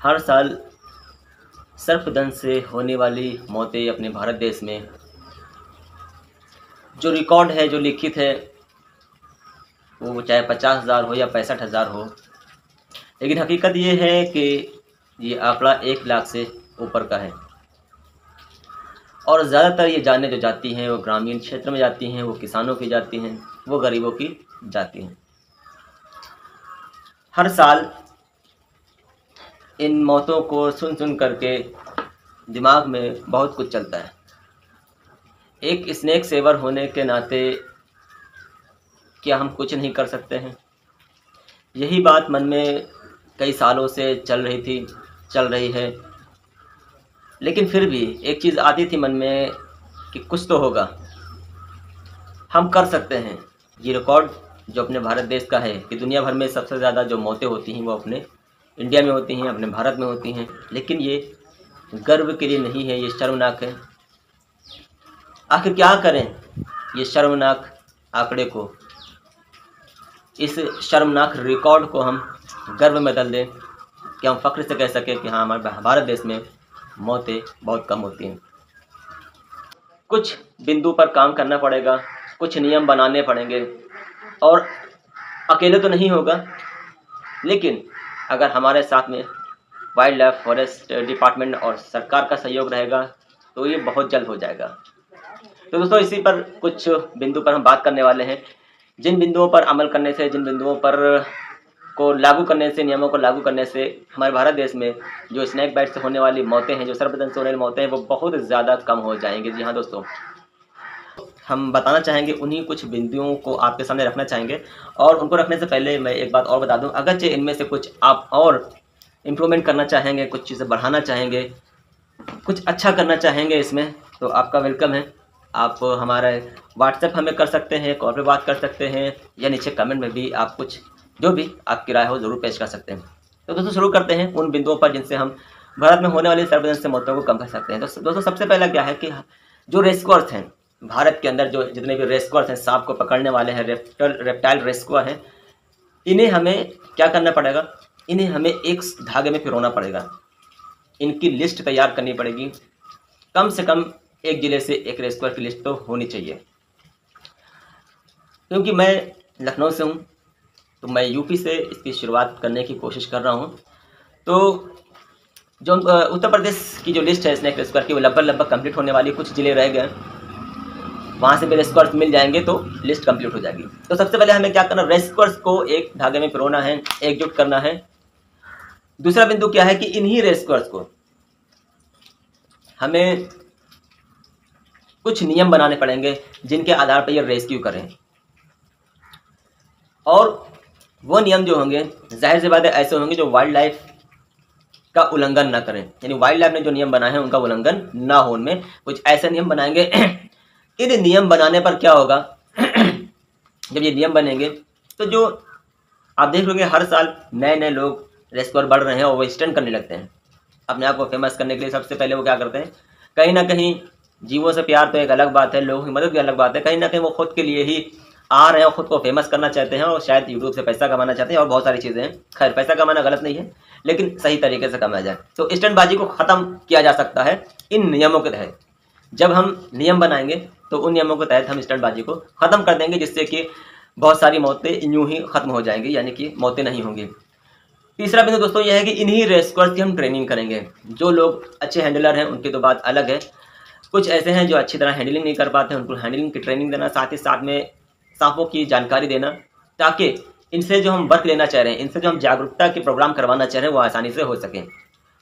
हर साल सर्पदंश से होने वाली मौतें अपने भारत देश में जो रिकॉर्ड है, जो लिखित है, वो चाहे 50,000 हो या 65,000 हो, लेकिन हकीकत ये है कि ये आंकड़ा 1 लाख से ऊपर का है। और ज़्यादातर ये जानें जो जाती हैं वो ग्रामीण क्षेत्र में जाती हैं, वो किसानों की जाती हैं, वो गरीबों की जाती हैं। हर साल इन मौतों को सुन करके दिमाग में बहुत कुछ चलता है। एक स्नेक सेवर होने के नाते क्या हम कुछ नहीं कर सकते हैं? यही बात मन में कई सालों से चल रही है। लेकिन फिर भी एक चीज़ आती थी मन में कि कुछ तो होगा, हम कर सकते हैं। ये रिकॉर्ड जो अपने भारत देश का है कि दुनिया भर में सबसे ज़्यादा जो मौतें होती हैं वो अपने इंडिया में होती हैं, अपने भारत में होती हैं। लेकिन ये गर्व के लिए नहीं है, ये शर्मनाक है। आखिर क्या करें ये शर्मनाक आंकड़े को, इस शर्मनाक रिकॉर्ड को हम गर्व में बदल दें कि हम फ़ख्र से कह सकें कि हाँ, हमारे भारत देश में मौतें बहुत कम होती हैं। कुछ बिंदु पर काम करना पड़ेगा, कुछ नियम बनाने पड़ेंगे और अकेले तो नहीं होगा, लेकिन अगर हमारे साथ में वाइल्ड लाइफ फॉरेस्ट डिपार्टमेंट और सरकार का सहयोग रहेगा तो ये बहुत जल्द हो जाएगा। तो दोस्तों, इसी पर कुछ बिंदु पर हम बात करने वाले हैं, जिन बिंदुओं पर अमल करने से, जिन बिंदुओं पर को लागू करने से, नियमों को लागू करने से हमारे भारत देश में जो स्नेक बाइट से होने वाली मौतें हैं, जो सर्पदंश से होने वाली मौतें हैं, वो बहुत ज़्यादा कम हो जाएंगी। जी हाँ दोस्तों, हम बताना चाहेंगे, उन्हीं कुछ बिंदुओं को आपके सामने रखना चाहेंगे। और उनको रखने से पहले मैं एक बात और बता दूं, अगरचे इनमें से कुछ आप और इम्प्रूवमेंट करना चाहेंगे, कुछ चीज़ें बढ़ाना चाहेंगे, कुछ अच्छा करना चाहेंगे इसमें, तो आपका वेलकम है। आप हमारे व्हाट्सएप हमें कर सकते हैं, कॉल पे बात कर सकते हैं, या नीचे कमेंट में भी आप कुछ जो भी आपकी राय हो ज़रूर पेश कर सकते हैं। तो दोस्तों, शुरू करते हैं उन बिंदुओं पर जिनसे हम भारत में होने वाली सर्पदंश से मौतों को कम कर सकते हैं। तो दोस्तों, सबसे पहला क्या है कि जो रेस्क्यूअर्स हैं भारत के अंदर, जो जितने भी रेस्क्यूअर्स हैं, सांप को पकड़ने वाले हैं, रेप्टाइल रेस्क्यूअर हैं, इन्हें हमें क्या करना पड़ेगा? इन्हें हमें एक धागे में पिरोना पड़ेगा। इनकी लिस्ट तैयार करनी पड़ेगी। कम से कम एक ज़िले से एक रेस्क्यूअर की लिस्ट तो होनी चाहिए। क्योंकि मैं लखनऊ से हूँ, तो मैं यूपी से इसकी शुरुआत करने की कोशिश कर रहा हूँ। तो जो उत्तर प्रदेश की जो लिस्ट है स्नेक रेस्क्यूअर की, वो लगभग कंप्लीट होने वाली। कुछ ज़िले रह गए, वहाँ से भी रेस्क्यूअर्स मिल जाएंगे तो लिस्ट कंप्लीट हो जाएगी। तो सबसे पहले हमें क्या करना, रेस्क्यूअर्स को एक धागे में पिरोना है, एकजुट करना है। दूसरा बिंदु क्या है कि इन्हीं रेस्क्यूअर्स को हमें कुछ नियम बनाने पड़ेंगे जिनके आधार पर ये रेस्क्यू करें। और वो नियम जो होंगे, जाहिर सी बात है, ऐसे होंगे जो वाइल्ड लाइफ का उल्लंघन ना करें। यानी वाइल्ड लाइफ ने जो नियम बनाए हैं उनका उल्लंघन ना हो। उनमें कुछ ऐसे नियम बनाएंगे इन नियम बनाने पर क्या होगा जब ये नियम बनेंगे तो जो आप देख लोगे, हर साल नए नए लोग रेस्क्यूअर बढ़ रहे हैं और वो स्टंट करने लगते हैं अपने आप को फेमस करने के लिए। सबसे पहले वो क्या करते हैं, कहीं ना कहीं जीवों से प्यार तो एक अलग बात है, लोगों की मदद भी अलग बात है, कहीं ना कहीं वो खुद के लिए ही आ रहे हैं और खुद को फेमस करना चाहते हैं और शायद यूट्यूब से पैसा कमाना चाहते हैं और बहुत सारी चीज़ें हैं। खैर, पैसा कमाना गलत नहीं है, लेकिन सही तरीके से कमाया जाए। तो स्टंटबाजी को ख़त्म किया जा सकता है इन नियमों के तहत। जब हम नियम बनाएंगे तो उन नियमों के तहत हम स्टंटबाजी को ख़त्म कर देंगे, जिससे कि बहुत सारी मौतें यूं ही ख़त्म हो जाएंगी, यानी कि मौतें नहीं होंगी। तीसरा बिंदु दोस्तों यह है कि इन्हीं रेस्क्यूअर्स की हम ट्रेनिंग करेंगे। जो लोग अच्छे हैंडलर हैं उनकी तो बात अलग है, कुछ ऐसे हैं जो अच्छी तरह हैंडलिंग नहीं कर पाते हैं, उनको हैंडलिंग की ट्रेनिंग देना, साथ ही साथ में सांपों की जानकारी देना, ताकि इनसे जो हम वर्क लेना चाह रहे हैं, इनसे जो हम जागरूकता के प्रोग्राम करवाना चाह रहे हैं, वो आसानी से हो सकें।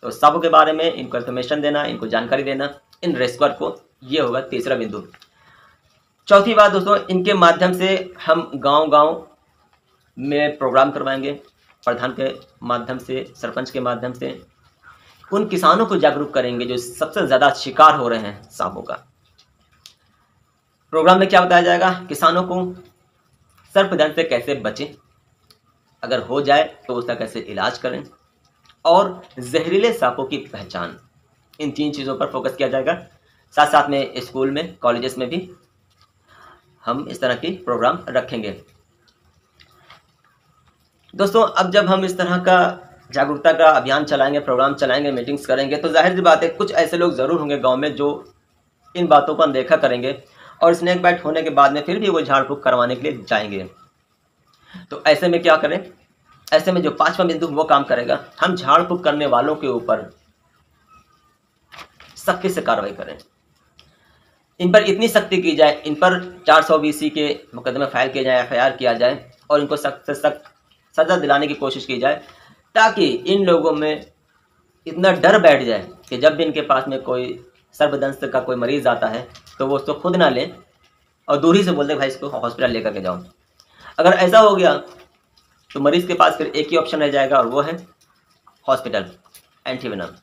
तो सांपों के बारे में इनको इन्फॉर्मेशन देना, इनको जानकारी देना इन रेस्क्यूअर को, ये होगा तीसरा बिंदु। चौथी बात दोस्तों, इनके माध्यम से हम गाँव में प्रोग्राम करवाएंगे, प्रधान के माध्यम से, सरपंच के माध्यम से उन किसानों को जागरूक करेंगे जो सबसे ज़्यादा शिकार हो रहे हैं सांपों का। प्रोग्राम में क्या बताया जाएगा, किसानों को सर्पदंश से कैसे बचें, अगर हो जाए तो उसका कैसे इलाज करें, और जहरीले सांपों की पहचान। इन 3 चीज़ों पर फोकस किया जाएगा। साथ साथ में स्कूल में, कॉलेजेस में भी हम इस तरह की प्रोग्राम रखेंगे। दोस्तों, अब जब हम इस तरह का जागरूकता का अभियान चलाएंगे, प्रोग्राम चलाएंगे, मीटिंग्स करेंगे, तो जाहिर सी बात है कुछ ऐसे लोग ज़रूर होंगे गांव में जो इन बातों को अनदेखा करेंगे और स्नेक बाइट होने के बाद में फिर भी वो झाड़ फूँक करवाने के लिए जाएंगे। तो ऐसे में क्या करें? ऐसे में जो 5वां बिंदु वो काम करेगा, हम झाड़ फूँक करने वालों के ऊपर सख्ती से कार्रवाई करें। इन पर इतनी सख्ती की जाए, इन पर 420 के मुकदमे फाइल किए जाए, FIR किया जाए और इनको सख्त से सख्त सज़ा दिलाने की कोशिश की जाए, ताकि इन लोगों में इतना डर बैठ जाए कि जब भी इनके पास में कोई सर्पदंश का कोई मरीज़ आता है तो वो उसको खुद ना लें और दूर ही से बोल दे भाई इसको हॉस्पिटल लेकर के जाओ। अगर ऐसा हो गया तो मरीज़ के पास फिर एक ही ऑप्शन रह जाएगा और वो है हॉस्पिटल, एंटीवेनम।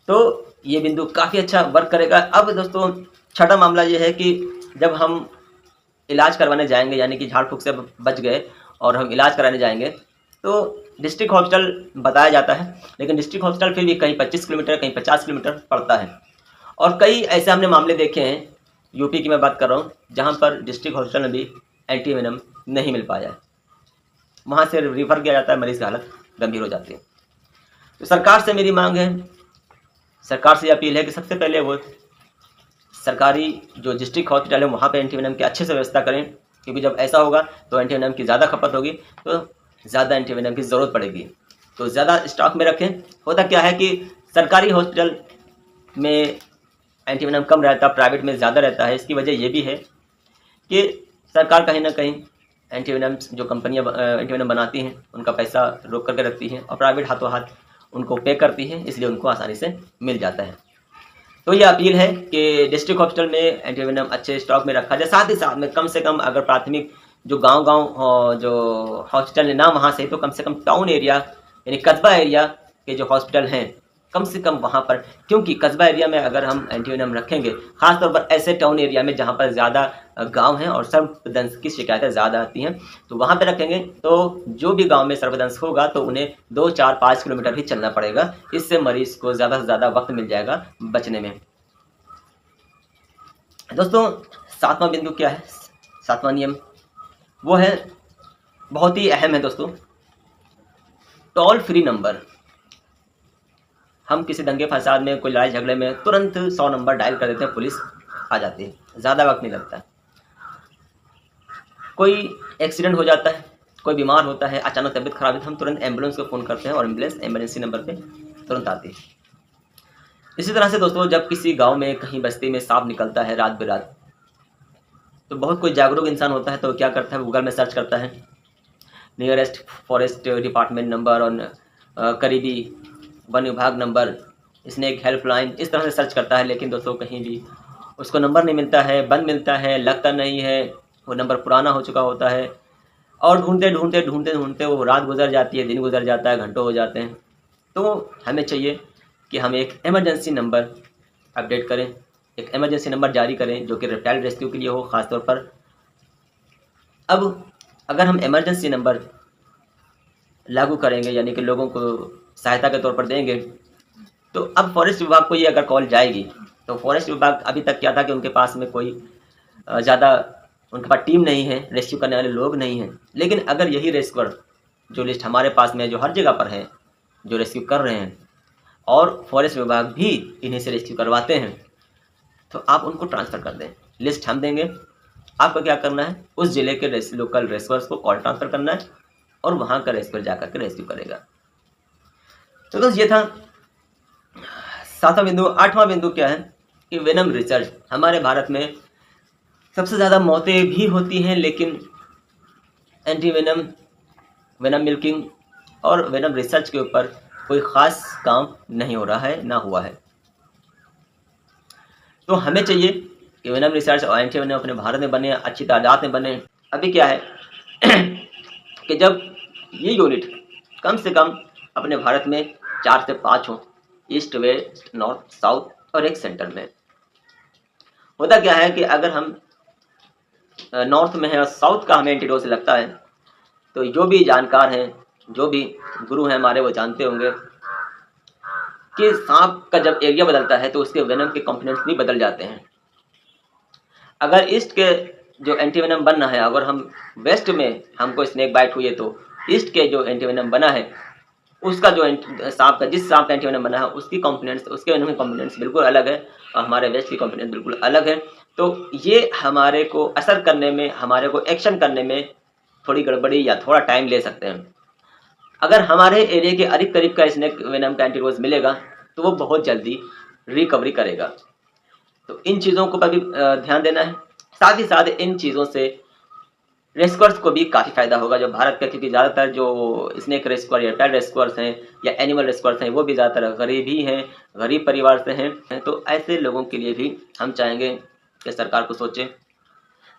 तो ये बिंदु काफ़ी अच्छा वर्क करेगा। अब दोस्तों छठा मामला ये है कि जब हम इलाज करवाने जाएंगे, यानी कि झाड़ फूँक से बच गए और हम इलाज कराने जाएंगे, तो डिस्ट्रिक्ट हॉस्पिटल बताया जाता है, लेकिन डिस्ट्रिक्ट हॉस्पिटल फिर भी कहीं 25 किलोमीटर, कहीं 50 किलोमीटर पड़ता है। और कई ऐसे हमने मामले देखे हैं, यूपी की मैं बात कर रहा हूँ, जहाँ पर डिस्ट्रिक्ट हॉस्पिटल में भी एंटीवेनम नहीं मिल पाया है। वहाँ से रिफ़र किया जाता है, मरीज़ की हालत गंभीर हो जाती है। तो सरकार से मेरी मांग है, सरकार से अपील है कि सबसे पहले वो सरकारी जो डिस्ट्रिक्ट हॉस्पिटल है वहाँ पे एंटीवेनम की अच्छे से व्यवस्था करें, क्योंकि जब ऐसा होगा तो एंटीवेनम की ज़्यादा खपत होगी, तो ज़्यादा एंटीवेनम की ज़रूरत पड़ेगी, तो ज़्यादा स्टॉक में रखें। होता क्या है कि सरकारी हॉस्पिटल में एंटीवेनम कम रहता, प्राइवेट में ज़्यादा रहता है। इसकी वजह ये भी है कि सरकार कहीं ना कहीं एंटीवेनम जो कंपनियाँ एंटीवेनम बनाती हैं उनका पैसा रोक करके रखती हैं और प्राइवेट हाथों हाथ उनको पे करती है, इसलिए उनको आसानी से मिल जाता है। तो ये अपील है कि डिस्ट्रिक्ट हॉस्पिटल में एंटीवेनम अच्छे स्टॉक में रखा जाए। साथ ही साथ में कम से कम अगर प्राथमिक जो गांव-गांव जो हॉस्पिटल है ना वहाँ से, तो कम से कम टाउन एरिया यानी कस्बा एरिया के जो हॉस्पिटल हैं कम से कम वहाँ पर, क्योंकि कस्बा एरिया में अगर हम एंटीवेनम रखेंगे, खासतौर पर ऐसे टाउन एरिया में जहाँ पर ज़्यादा गांव हैं और सर्पदंश की शिकायतें ज़्यादा आती हैं, तो वहाँ पर रखेंगे तो जो भी गांव में सर्पदंश होगा तो उन्हें 2, 4, 5 किलोमीटर ही चलना पड़ेगा। इससे मरीज़ को ज़्यादा से ज़्यादा वक्त मिल जाएगा बचने में। दोस्तों 7वां बिंदु क्या है? 7वां नियम वो है, बहुत ही अहम है दोस्तों, टोल फ्री नंबर। हम किसी दंगे फसाद में, कोई लड़ाई झगड़े में तुरंत 100 नंबर डायल कर देते हैं, पुलिस आ जाती है, ज़्यादा वक्त नहीं लगता। कोई एक्सीडेंट हो जाता है, कोई बीमार होता है, अचानक तबीयत खराब है, तो हम तुरंत एम्बुलेंस को फ़ोन करते हैं और एम्बुलेंस इमरजेंसी नंबर पे तुरंत आती है। इसी तरह से दोस्तों जब किसी गांव में, कहीं बस्ती में सांप निकलता है रात बेरात, तो बहुत कोई जागरूक इंसान होता है तो क्या करता है, गूगल में सर्च करता है नियरेस्ट फॉरेस्ट डिपार्टमेंट नंबर और करीबी वन विभाग नंबर, स्नेक हेल्पलाइन, इस तरह से सर्च करता है। लेकिन दोस्तों कहीं भी उसको नंबर नहीं मिलता है, बंद मिलता है, लगता नहीं है, वो नंबर पुराना हो चुका होता है और ढूंढते वो रात गुजर जाती है, दिन गुजर जाता है, घंटों हो जाते हैं। तो हमें चाहिए कि हम एक इमरजेंसी नंबर अपडेट करें, एक इमरजेंसी नंबर जारी करें जो कि रेप्टाइल रेस्क्यू के लिए हो ख़ासतौर पर। अब अगर हम इमरजेंसी नंबर लागू करेंगे, यानी कि लोगों को सहायता के तौर पर देंगे, तो अब फॉरेस्ट विभाग को ये अगर कॉल जाएगी, तो फॉरेस्ट विभाग अभी तक क्या था कि उनके पास में कोई ज़्यादा उनके पास टीम नहीं है, रेस्क्यू करने वाले लोग नहीं हैं। लेकिन अगर यही रेस्क्यूअर जो लिस्ट हमारे पास में जो हर जगह पर है, जो रेस्क्यू कर रहे हैं और फॉरेस्ट विभाग भी इन्हीं से रेस्क्यू करवाते हैं, तो आप उनको ट्रांसफ़र कर दें, लिस्ट हम देंगे। आपको क्या करना है, उस ज़िले के लोकल रेस्क्यूअर्स को कॉल ट्रांसफ़र करना है और वहाँ का रेस्क्यूअर जाकर के रेस्क्यू करेगा। तो दोस्त ये था 7वां बिंदु। 8वां बिंदु क्या है कि वेनम रिसर्च। हमारे भारत में सबसे ज़्यादा मौतें भी होती हैं, लेकिन एंटी वेनम, वेनम मिल्किंग और वेनम रिसर्च के ऊपर कोई ख़ास काम नहीं हो रहा है, ना हुआ है। तो हमें चाहिए कि वेनम रिसर्च और एंटी वेनम अपने भारत में बने, अच्छी तादाद में बने। अभी क्या है कि जब ये यूनिट कम से कम अपने भारत में 4 से 5 हों, ईस्ट, वेस्ट, नॉर्थ, साउथ और एक सेंटर में। होता क्या है कि अगर हम नॉर्थ में है और साउथ का हमें एंटीडोज लगता है, तो जो भी जानकार हैं, जो भी गुरु हैं हमारे, वो जानते होंगे कि सांप का जब एरिया बदलता है तो उसके वेनम के कंपोनेंट्स भी बदल जाते हैं। अगर ईस्ट के जो एंटीवेनम बनना है, अगर हम वेस्ट में हमको स्नेक बाइट हुई है, तो ईस्ट के जो एंटीवेनम बना है उसका जो सांप का जिस सांप का एंटीवेनम बना है उसकी कंपोनेंट्स उसके वेनम के कंपोनेंट्स बिल्कुल अलग है और हमारे वेस्ट की कंपोनेंट बिल्कुल अलग है। तो ये हमारे को असर करने में, हमारे को एक्शन करने में थोड़ी गड़बड़ी या थोड़ा टाइम ले सकते हैं। अगर हमारे एरिया के करीब करीब का स्नेक वेनम का एंटीडोज मिलेगा तो वो बहुत जल्दी रिकवरी करेगा। तो इन चीज़ों को पर भी ध्यान देना है। साथ ही साथ इन चीज़ों से रेस्क्यूअर्स को भी काफ़ी फ़ायदा होगा जो भारत का, क्योंकि ज़्यादातर जो स्नेक रेस्क्यूअर या टर्ड रेस्क्यूअर्स हैं या एनिमल रेस्क्यूअर्स हैं वो भी ज़्यादातर गरीब ही हैं, गरीब परिवार से हैं। तो ऐसे लोगों के लिए भी हम चाहेंगे कि सरकार को सोचे।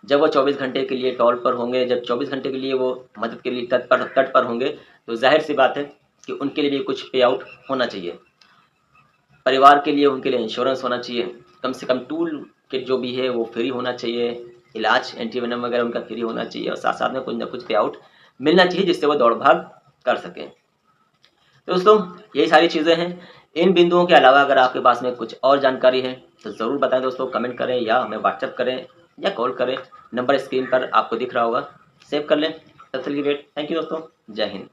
जब वो 24 घंटे के लिए टॉल पर होंगे, जब 24 घंटे के लिए वो मदद के लिए तट पर होंगे, तो जाहिर सी बात है कि उनके लिए भी कुछ पे आउट होना चाहिए। परिवार के लिए उनके लिए इंश्योरेंस होना चाहिए, कम से कम टूल किट जो भी है वो फ्री होना चाहिए, इलाज एंटीवेनम वगैरह उनका फ्री होना चाहिए और साथ साथ में कुछ ना कुछ पे आउट मिलना चाहिए जिससे वो दौड़ भाग कर सकें। तो दोस्तों यही सारी चीज़ें हैं। इन बिंदुओं के अलावा अगर आपके पास में कुछ और जानकारी है तो ज़रूर बताएं दोस्तों, कमेंट करें या हमें व्हाट्सएप करें या कॉल करें। नंबर स्क्रीन पर आपको दिख रहा होगा, सेव कर लें। तब तक के लिए थैंक यू दोस्तों, जय हिंद।